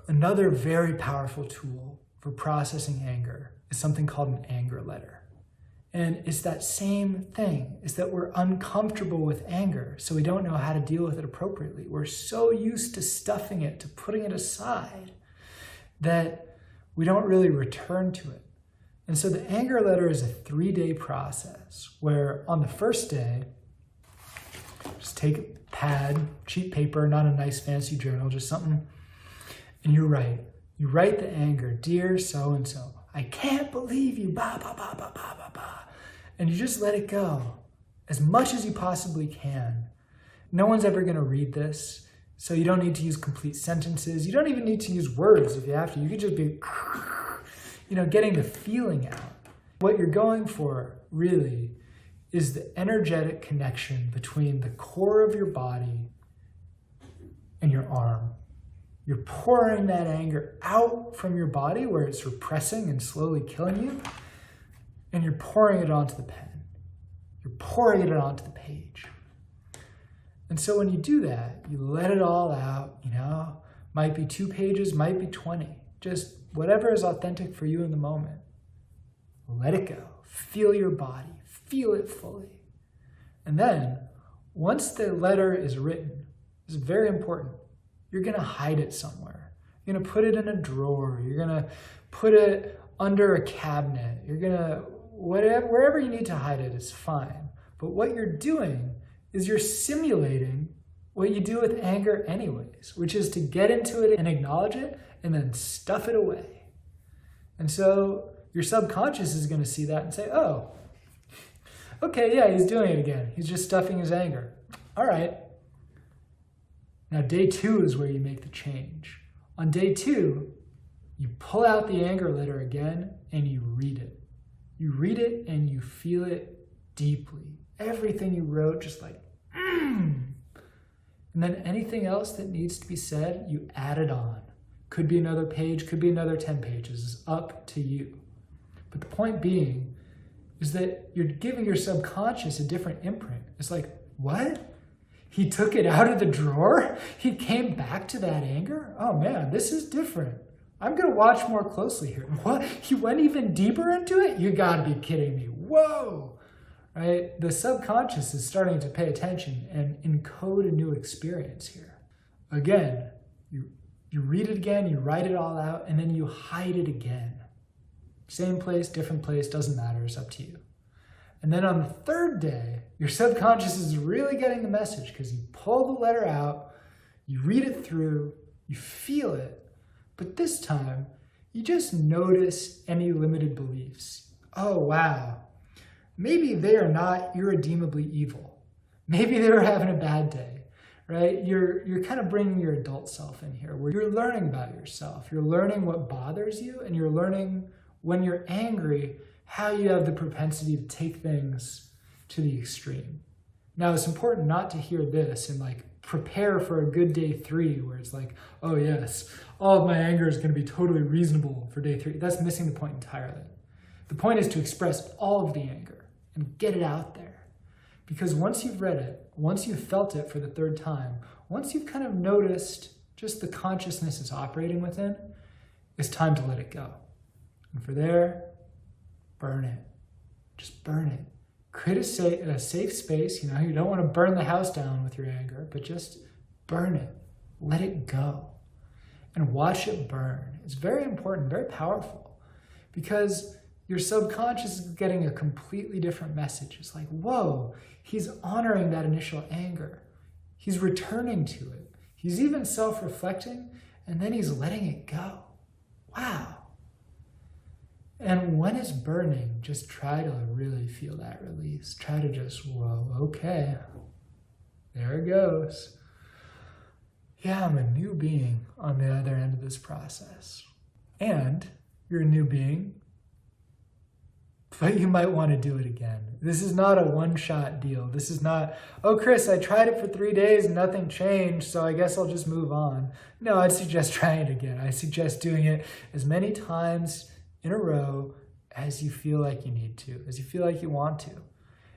Another very powerful tool for processing anger is something called an anger letter. And it's that same thing, is that we're uncomfortable with anger, so we don't know how to deal with it appropriately. We're so used to stuffing it, to putting it aside, that we don't really return to it. And so the anger letter is a 3-day process where on the first day, just take a pad, cheap paper, not a nice fancy journal, just something, and you write. You write the anger, dear so-and-so, I can't believe you, ba, ba, ba, ba, ba, ba, ba. And you just let it go as much as you possibly can. No one's ever gonna read this, so you don't need to use complete sentences. You don't even need to use words if you have to. You could just be, getting the feeling out. What you're going for, really, is the energetic connection between the core of your body and your arm. You're pouring that anger out from your body where it's repressing and slowly killing you, and you're pouring it onto the pen. You're pouring it onto the page. And so when you do that, you let it all out, might be 2 pages, might be 20, just whatever is authentic for you in the moment. Let it go. Feel your body. Feel it fully. And then, once the letter is written, this is very important, you're going to hide it somewhere. You're going to put it in a drawer. You're going to put it under a cabinet. You're going to, wherever you need to hide it is fine. But what you're doing is you're simulating what you do with anger anyways, which is to get into it and acknowledge it and then stuff it away. And so your subconscious is going to see that and say, oh, okay, yeah, he's doing it again. He's just stuffing his anger. All right. Now, day 2 is where you make the change. On day 2, you pull out the anger letter again and you read it. You read it and you feel it deeply. Everything you wrote, just like, And then anything else that needs to be said, you add it on. Could be another page, could be another 10 pages. It's up to you. But the point being is that you're giving your subconscious a different imprint. It's like, what? He took it out of the drawer? He came back to that anger? Oh man, this is different. I'm gonna watch more closely here. What? He went even deeper into it? You gotta be kidding me. Whoa! Right? The subconscious is starting to pay attention and encode a new experience here. Again, you read it again, you write it all out, and then you hide it again. Same place, different place, doesn't matter, it's up to you. And then on the 3rd day, your subconscious is really getting the message because you pull the letter out, you read it through, you feel it, but this time, you just notice any limited beliefs. Oh, wow. Maybe they are not irredeemably evil. Maybe they were having a bad day, right? You're kind of bringing your adult self in here where you're learning about yourself. You're learning what bothers you, and you're learning when you're angry, how you have the propensity to take things to the extreme. Now, it's important not to hear this and prepare for a good day 3 where it's like, oh yes, all of my anger is going to be totally reasonable for day 3. That's missing the point entirely. The point is to express all of the anger and get it out there. Because once you've read it, once you've felt it for the 3rd time, once you've kind of noticed just the consciousness is operating within, it's time to let it go. And for there, burn it. Just burn it. Create a safe space. You don't want to burn the house down with your anger, but just burn it. Let it go. And watch it burn. It's very important, very powerful, because your subconscious is getting a completely different message. It's like, whoa, he's honoring that initial anger. He's returning to it. He's even self-reflecting, and then he's letting it go. Wow. And when it's burning, just try to really feel that release. Try to just, whoa, okay, there it goes. Yeah, I'm a new being on the other end of this process. And you're a new being, but you might want to do it again. This is not a one-shot deal. This is not, oh, Chris, I tried it for 3 days and nothing changed, so I guess I'll just move on. No, I'd suggest trying it again. I suggest doing it as many times in a row as you feel like you need to, as you feel like you want to.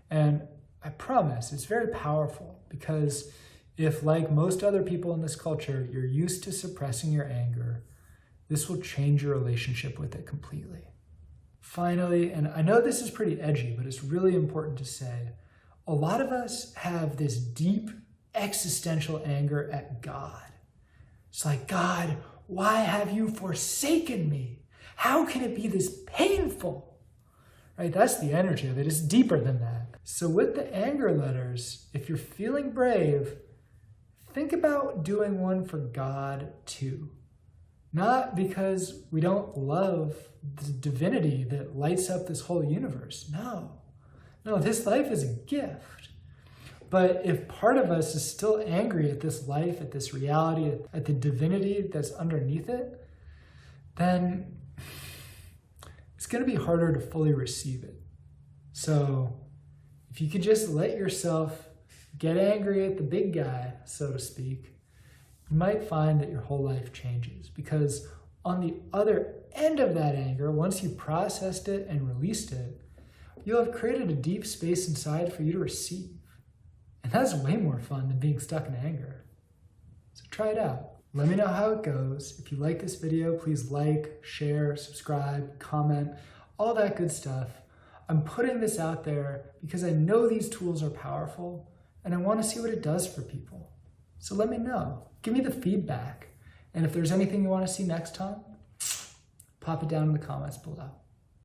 And I promise it's very powerful, because if, like most other people in this culture, you're used to suppressing your anger, this will change your relationship with it completely. Finally, and I know this is pretty edgy, but it's really important to say, a lot of us have this deep existential anger at God. It's like, God, why have you forsaken me? How can it be this painful? Right? That's the energy of it. It's deeper than that. So with the anger letters, if you're feeling brave, think about doing one for God too. Not because we don't love the divinity that lights up this whole universe. No, this life is a gift. But if part of us is still angry at this life, at this reality, at the divinity that's underneath it, then it's going to be harder to fully receive it. So if you could just let yourself get angry at the big guy, so to speak, you might find that your whole life changes. Because on the other end of that anger, once you processed it and released it, you'll have created a deep space inside for you to receive. And that's way more fun than being stuck in anger. So try it out. Let me know how it goes. If you like this video, please like, share, subscribe, comment, all that good stuff. I'm putting this out there because I know these tools are powerful and I want to see what it does for people. So let me know. Give me the feedback. And if there's anything you want to see next time, pop it down in the comments below.